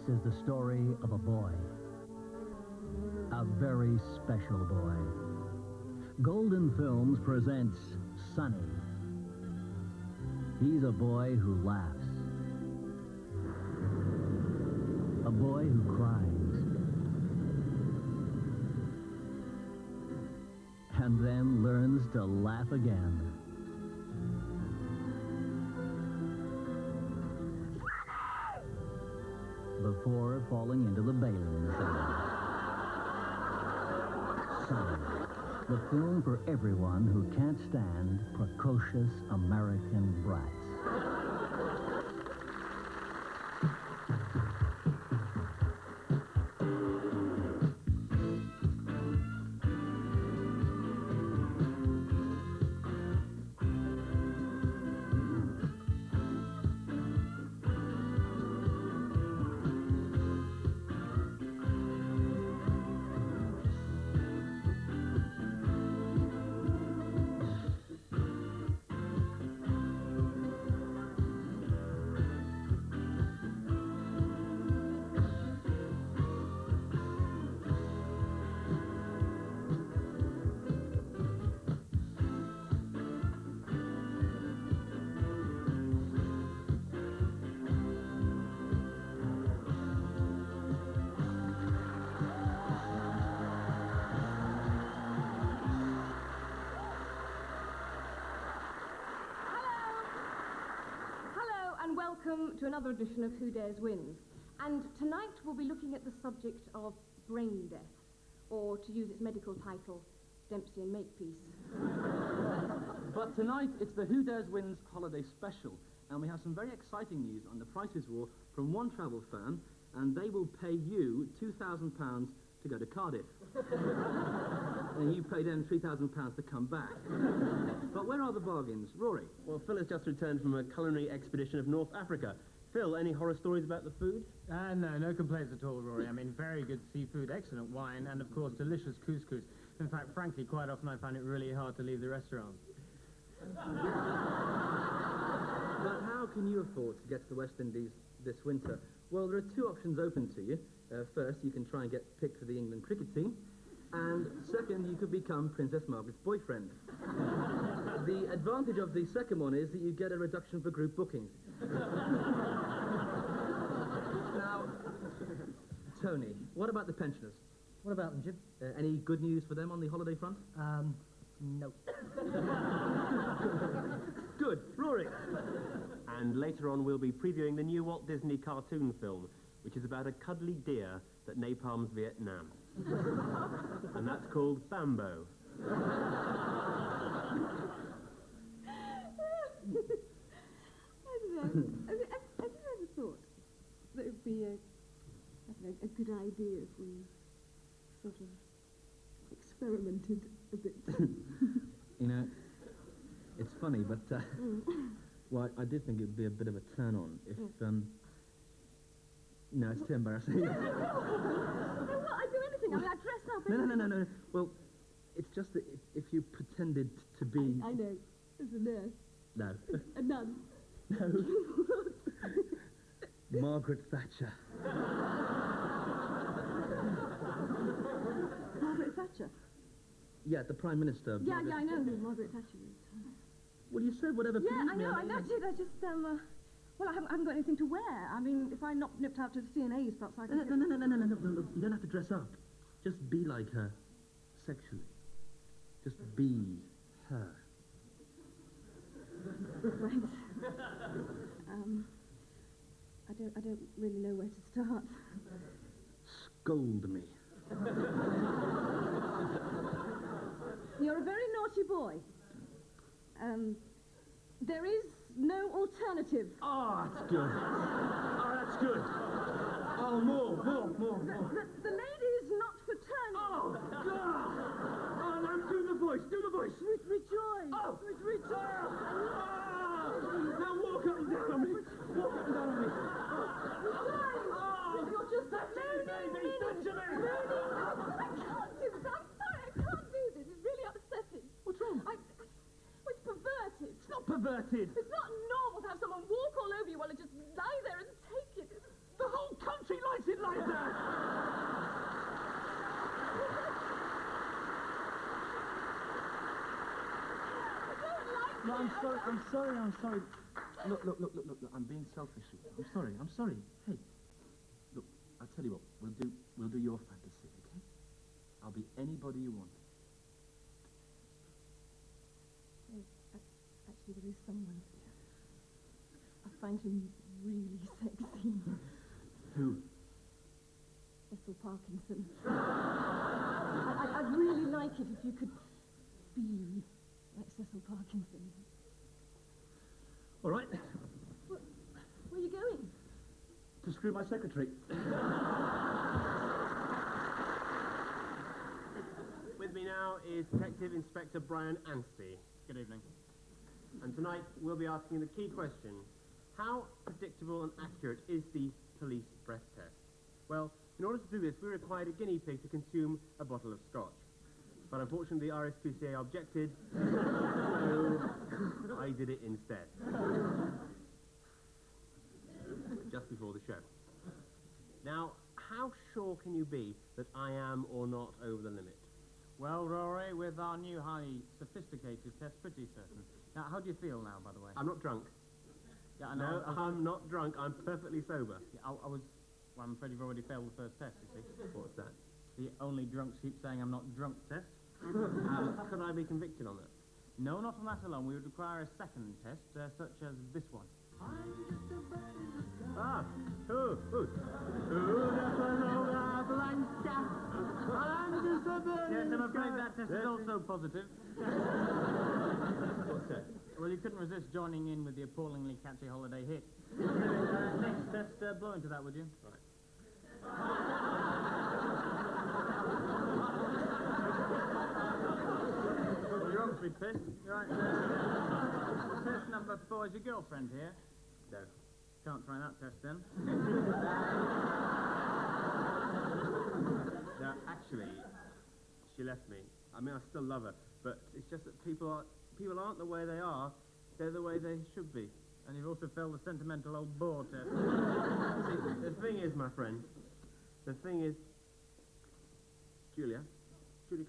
is the story of a boy. A very special boy. Golden Films presents Sonny. He's a boy who laughs. A boy who cries. And then learns to laugh again. Before falling into the bailing cellar. Sonny, the film for everyone who can't stand precocious American brats. Welcome to another edition of Who Dares Wins. And tonight we'll be looking at the subject of brain death, or to use its medical title, Dempsey and Makepeace. But tonight it's the Who Dares Wins holiday special, and we have some very exciting news on the Price is War from one travel firm, and they will pay you £2,000 to go to Cardiff. And you pay them £3,000 to come back. But where are the bargains? Rory? Well, Phil has just returned from a culinary expedition of North Africa. Phil, any horror stories about the food? No complaints at all, Rory. I mean, very good seafood, excellent wine, and of course, delicious couscous. In fact, frankly, quite often I find it really hard to leave the restaurant. But how can you afford to get to the West Indies this winter? Well, there are two options open to you. First, you can try and get picked for the England cricket team. And second, you could become Princess Margaret's boyfriend. The advantage of the second one is that you get a reduction for group bookings. Now, Tony, what about the pensioners? What about them, Jim? Any good news for them on the holiday front? No. Good. Rory? And later on, we'll be previewing the new Walt Disney cartoon film, which is about a cuddly deer that napalms Vietnam. And that's called Bambo. I don't know. Have you ever thought that it would be a good idea if we sort of experimented a bit? You know, it's funny, but well, I did think it would be a bit of a turn-on if no, it's too embarrassing. No, what? I'd do anything. I mean, I'd dress up. No. Well, it's just that if you pretended to be... I know. As a nurse. No. A nun. No. Margaret Thatcher. Margaret Thatcher? Yeah, the Prime Minister. Yeah, I know who Margaret Thatcher is. Well, you said whatever pleased me. Yeah, I know. I just, well, I haven't got anything to wear. I mean, if I nipped out to the C&A's, perhaps I could... No. You don't have to dress up. Just be like her, sexually. Just be her. Right. I don't really know where to start. Scold me. You're a very naughty boy. There is no alternative. Oh, that's good. Oh, that's good. Oh, more. The lady is not for turning. Oh, God. Oh, now do the voice. Rejoice. Oh, rejoice. Oh. Now walk up and down on me. You're just a baby, touch me. I can't do this. I'm sorry, I can't do this. It's really upsetting. What's wrong? It's perverted. It's not perverted. It's not normal to have someone walk all over you while I just lie there and take it. The whole country likes like that! No, I'm sorry. Look, I'm being selfish. I'm sorry. Hey, look, I'll tell you what, we'll do your fantasy, okay? I'll be anybody you want. Actually, there is someone. I find him really sexy. Who? Cecil Parkinson. I'd really like it if you could be like Cecil Parkinson. All right, Where are you going? to screw my secretary. With me now is Detective Inspector Brian Anstey. Good evening. And tonight we'll be asking the key question: how predictable and accurate is the police breath test? Well, in order to do this, we required a guinea pig to consume a bottle of scotch. But unfortunately, the RSPCA objected, so I did it instead. Just before the show. Now, how sure can you be that I am or not over the limit? Well, Rory, with our new highly sophisticated test, pretty certain. Now, how do you feel now, by the way? I'm not drunk. Yeah, I No, know. I'm not drunk. I'm perfectly sober. Yeah, well, I'm afraid you've already failed the first test, you see. What's that? The only drunks keep saying I'm not drunk test. Could I be convicted on that? No, not on that alone. We would require a second test, such as this one. Ah, who? Yes, I'm afraid that test is also positive. What's that? Well, you couldn't resist joining in with the appallingly catchy holiday hit. Next test, blow into that, would you? Well, you're obviously pissed. Right. Test number 4 is your girlfriend here. No. Can't try that test then. No, actually, she left me. I mean, I still love her, but it's just that people aren't the way they are. They're the way they should be. And you've also failed the sentimental old bore test. See, the thing is, my friend, Julia, could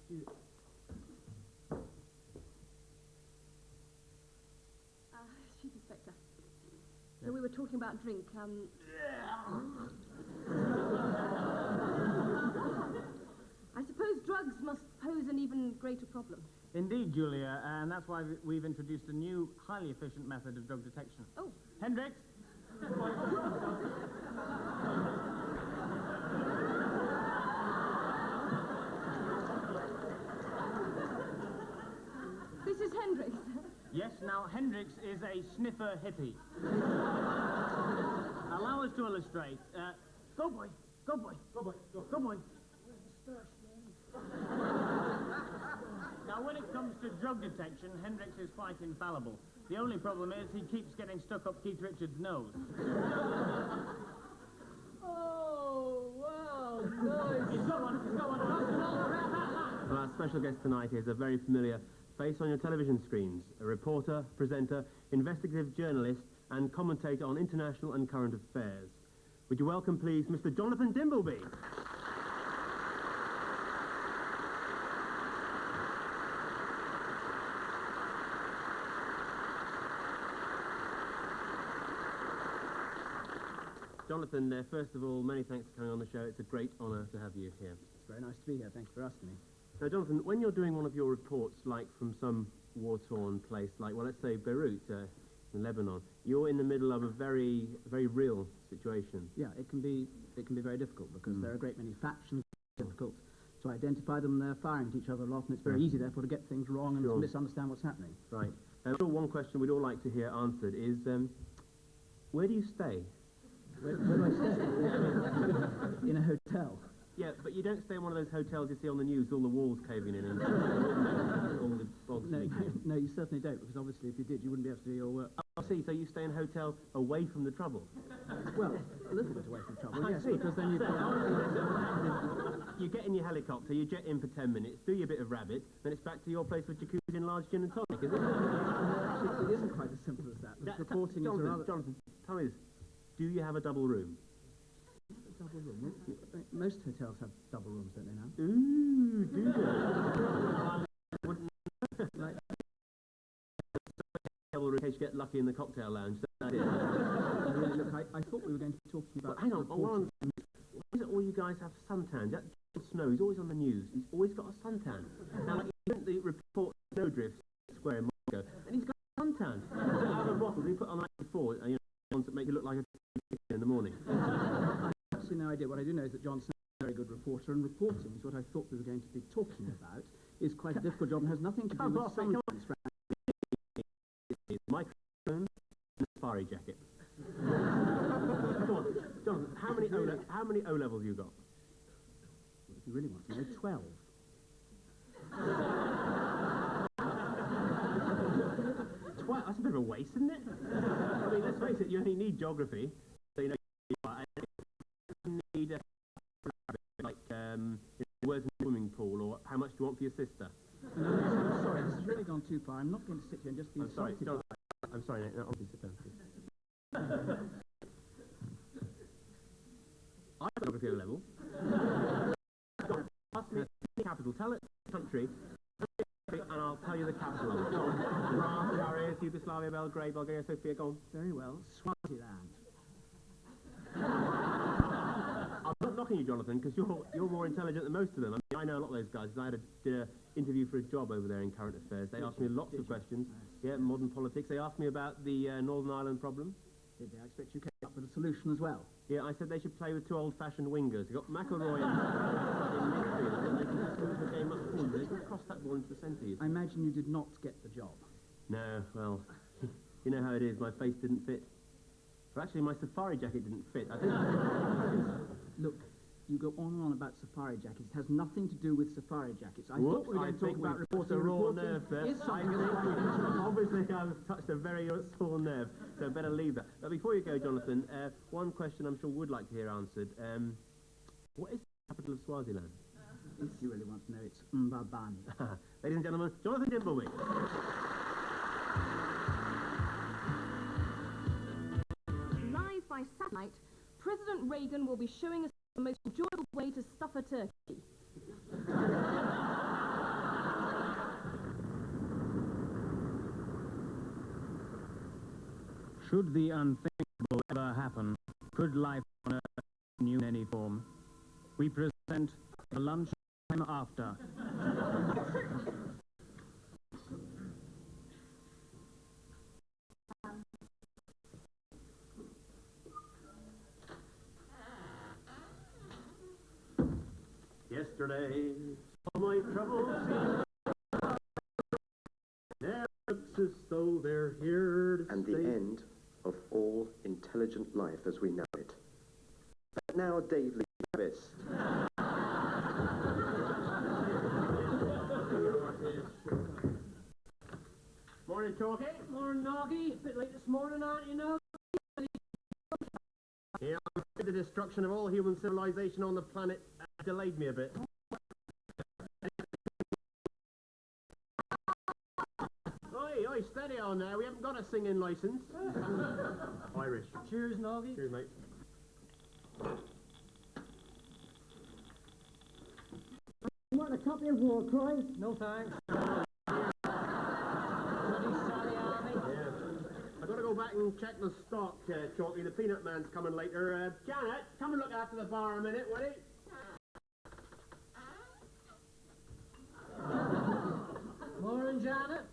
you... Chief Inspector. So we were talking about drink, I suppose drugs must pose an even greater problem. Indeed, Julia, and that's why we've introduced a new, highly efficient method of drug detection. Oh. Hendricks! This is Hendricks. Yes, now, Hendricks is a sniffer hippie. Allow us to illustrate. Go, boy. Go, boy. Go, boy. Go, boy. Now, when it comes to drug detection, Hendricks is quite infallible. The only problem is he keeps getting stuck up Keith Richards' nose. Oh, wow, nice. Go on. Well, our special guest tonight is a very familiar face on your television screens. A reporter, presenter, investigative journalist, and commentator on international and current affairs. Would you welcome, please, Mr. Jonathan Dimbleby? Jonathan, first of all, many thanks for coming on the show. It's a great honour to have you here. It's very nice to be here. Thanks for asking me. Now, Jonathan, when you're doing one of your reports, like from some war-torn place, like, well, let's say Beirut in Lebanon, you're in the middle of a very, very real situation. Yeah, it can be very difficult because there are a great many factions. It's difficult to identify them. They're firing at each other a lot, and it's very easy, therefore, to get things wrong and to misunderstand what's happening. Right. One question we'd all like to hear answered is, where do you stay? Where do I stay? In a hotel. Yeah, but you don't stay in one of those hotels you see on the news, all the walls caving in and all the bogs leaking. No, you certainly don't, because obviously if you did, you wouldn't be able to do your work. I see, so you stay in a hotel away from the trouble. Well, a little bit away from trouble, I yes, see. because then you You get in your helicopter, you jet in for 10 minutes, do your bit of rabbit, then it's back to your place with jacuzzi and large gin and tonic, is it? Actually, it isn't quite as simple as that. Reporting is rather... Jonathan, tell me this. Do you have a double room? double room. Most hotels have double rooms, don't they now? Ooh, do they? Like, Double room in case you get lucky in the cocktail lounge. That's it. really, look, I thought we were going to be talking about... Hang on, why is it all you guys have suntans? That Jon Snow, he's always on the news. He's always got a suntan. Now, like, he didn't the report snowdrift square in Moscow, and he's got a suntan. Out of a bottle, he put on like before, you know, ones that make you look like a in the morning. I have absolutely no idea. What I do know is that Jon Snow is a very good reporter, and reporting is what I thought we were going to be talking about. Is quite a difficult job and has nothing to do with sunscreen. Microphone and a safari jacket. Come on, Jonathan, how many O levels you got? If you really want to know, 12. 12? That's a bit of a waste, isn't it? I mean, let's face it, you only need geography, so you know you need like words in a swimming pool, or how much do you want for your sister? I'm sorry, this has really gone too far. I'm not going to sit here and just be I'm sorry, insulted. Jonathan, I'm sorry, Nate, no, sit down, please. I've got geography level. Ask me the capital, tell it the country, and I'll tell you the capital of it. Go on. Prague, Paris, Yugoslavia, Belgrade, Bulgaria, Sofia, go on. Very well. Swaziland. I'm not knocking you, Jonathan, because you're more intelligent than most of them. I mean, I know a lot of those guys. I did an interview for a job over there in current affairs. They asked me lots of questions. Yeah, modern politics. They asked me about the Northern Ireland problem. Did they? I expect you came up with a solution as well. Yeah, I said they should play with two old-fashioned wingers. You've got McElroy in midfield, and they can just move the game up forward. They can cross that ball into the centre. I imagine you did not get the job. No, well, you know how it is. My face didn't fit. Or actually, my safari jacket didn't fit. I think. Look, you go on and on about safari jackets. It has nothing to do with safari jackets. I thought we were going to talk about reporting. A raw nerve there. Obviously, I've touched a very sore nerve, so better leave that. But before you go, Jonathan, one question I'm sure would like to hear answered. What is the capital of Swaziland? If you really want to know, it's Mbabane. Ladies and gentlemen, Jonathan Dimbleby. Live by satellite, President Reagan will be showing us the most enjoyable way to stuff a turkey. Should the unthinkable ever happen, could life on Earth continue in any form, we present the lunchtime after. Yesterday, all my troubles seem never looks as though they're here to and stay. the end of all intelligent life as we know it. But now Dave Lee Davis. Morning, Chalky. Morning, Noggy. A bit late this morning, aren't you, Nog? Yeah, I'm afraid the destruction of all human civilization on the planet delayed me a bit. Oi, steady on there. We haven't got a singing licence. Irish. Cheers, Noggy. Cheers, mate. You want a copy of War Cry? No thanks. I've got to go back and check the stock, Chalky. The peanut man's coming later. Janet, come and look after the bar a minute, will you? Morning, Janet.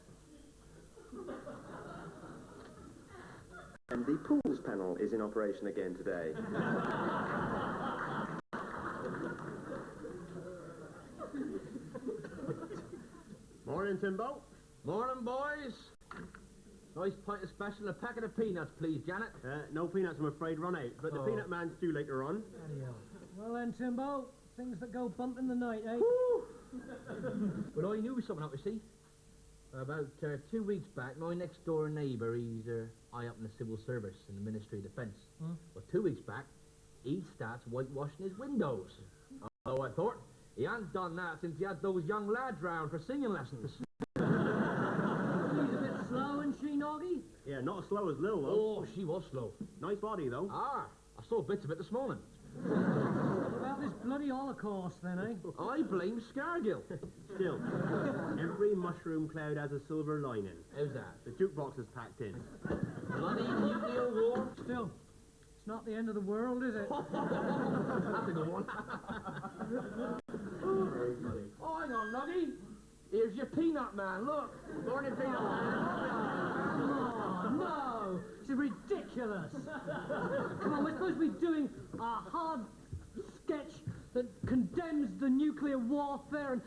And the pools panel is in operation again today. Morning, Timbo. Morning, boys. Nice pint of special and a packet of peanuts, please, Janet. No peanuts, I'm afraid, run out. But the peanut man's due later on. Well then, Timbo, things that go bump in the night, eh? Well, I knew something up, you see. About 2 weeks back, my next-door neighbour, he's high up in the civil service in the Ministry of Defence. Well, 2 weeks back, he starts whitewashing his windows. Oh, I thought, he hadn't done that since he had those young lads round for singing lessons. She's a bit slow, isn't she, Noggy? Yeah, not as slow as Lil, though. Oh, she was slow. Nice body, though. Ah, I saw bits of it this morning. What about this bloody Holocaust, then, eh? I blame Scargill. Still, every mushroom cloud has a silver lining. How's that? The jukebox is packed in. Bloody nuclear war? Still, it's not the end of the world, is it? That's a good one. Oh, hang on, Nuggy. Here's your peanut man, look. Morning, Peanut. Oh, no! This is ridiculous! Come on, we're supposed to be doing a hard sketch that condemns the nuclear warfare and...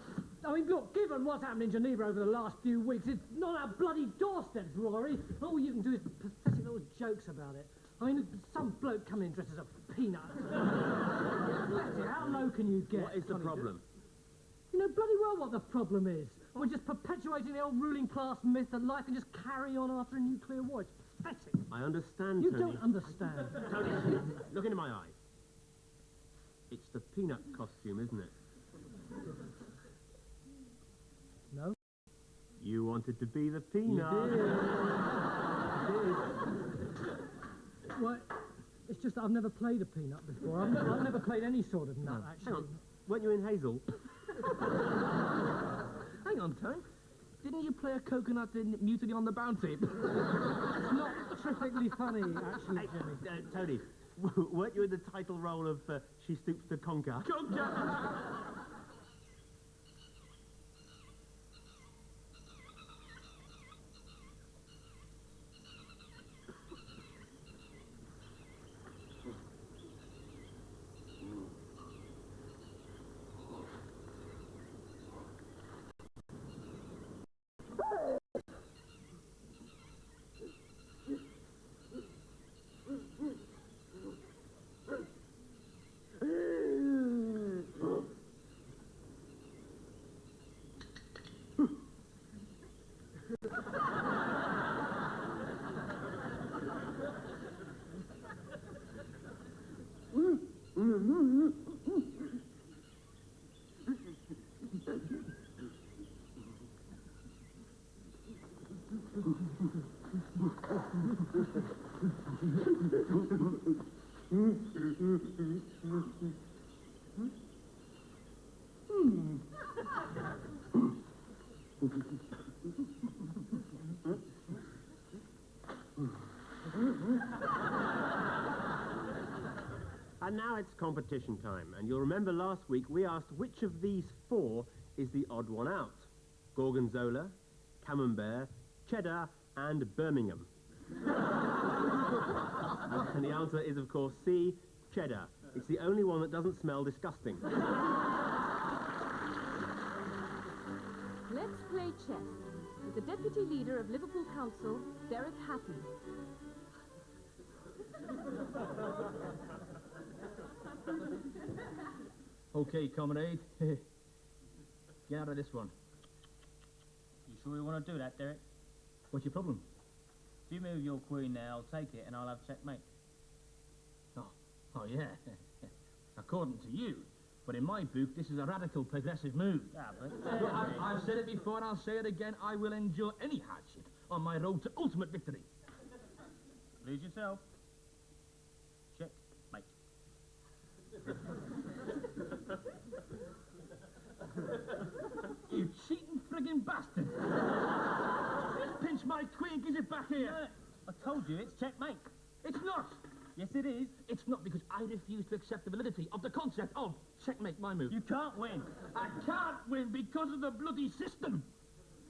I mean, look, given what's happened in Geneva over the last few weeks, it's not our bloody doorsteps, Rory. All you can do is pathetic little jokes about it. I mean, some bloke coming in dressed as a peanut. Bless you, how low can you get? What is the problem? You know bloody well what the problem is. And we're just perpetuating the old ruling class myth that life can just carry on after a nuclear war. It's pathetic. I understand, You Tony. don't understand. Tony, look into my eyes. It's the peanut costume, isn't it? No? You wanted to be the peanut. Well, it's just that I've never played a peanut before. I've never played any sort of nut, actually. Hang on, weren't you in Hazel? Hang on, Tony. Didn't you play a coconut in Mutiny on the Bounty? It's not terrifically funny, actually, Jimmy. Tony, weren't you in the title role of She Stoops to Conquer? Conquer! And now it's competition time, and you'll remember last week we asked which of these four is the odd one out. Gorgonzola, Camembert, Cheddar, and Birmingham. And the answer is, of course, C, Cheddar. It's the only one that doesn't smell disgusting. Let's play chess with the Deputy Leader of Liverpool Council, Derek Happy. Okay, comrade. Get out of this one. You sure you want to do that, Derek? What's your problem? If you move your queen there, I'll take it and I'll have checkmate. Oh, yeah. According to you. But in my book, this is a radical progressive move. Ah, but Look, I've said it before and I'll say it again. I will endure any hardship on my road to ultimate victory. lose yourself. Checkmate. You cheating friggin' bastard! Just pinch my queen, gives it back here. No, I told you it's checkmate. It's not. Yes, it is. It's not because I refuse to accept the validity of the concept of checkmate my move. You can't win. I can't win because of the bloody system.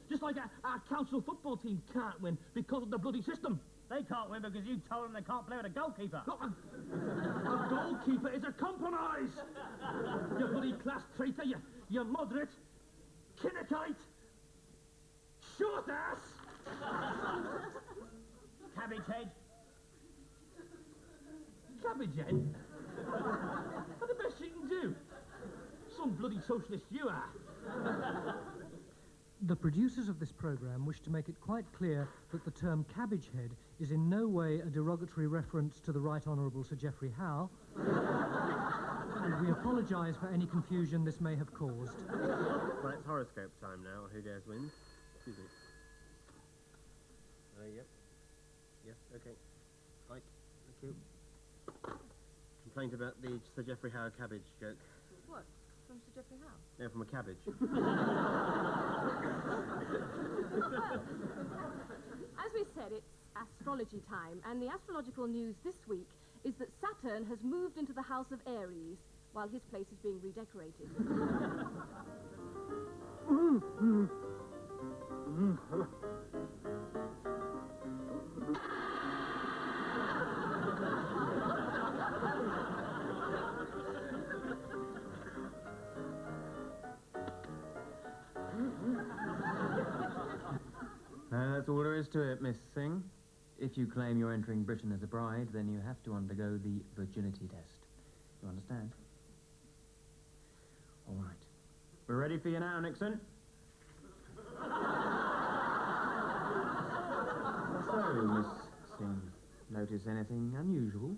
Just like our council football team can't win because of the bloody system. They can't win because you told them they can't play with a goalkeeper. Look, a goalkeeper is a compromise. You bloody class traitor, you moderate, Kinnockite, short ass. Cabbage head. Cabbage head? That's the best you can do. Some bloody socialist you are. The producers of this programme wish to make it quite clear that the term cabbage head is in no way a derogatory reference to the Right Honourable Sir Geoffrey Howe, and we apologise for any confusion this may have caused. Well, it's horoscope time now. Who dares win? Excuse me. Yep. Yes, okay. Mike, thank you. complaint about the Sir Geoffrey Howe cabbage joke. What? From Sir Geoffrey Howe? No, from a cabbage. As we said, it's astrology time, and the astrological news this week is that Saturn has moved into the house of Aries while his place is being redecorated. That's all there is to it, Miss Singh. If you claim you're entering Britain as a bride, then you have to undergo the virginity test. You understand? All right. We're ready for you now, Nixon. So, Miss Singh, notice anything unusual?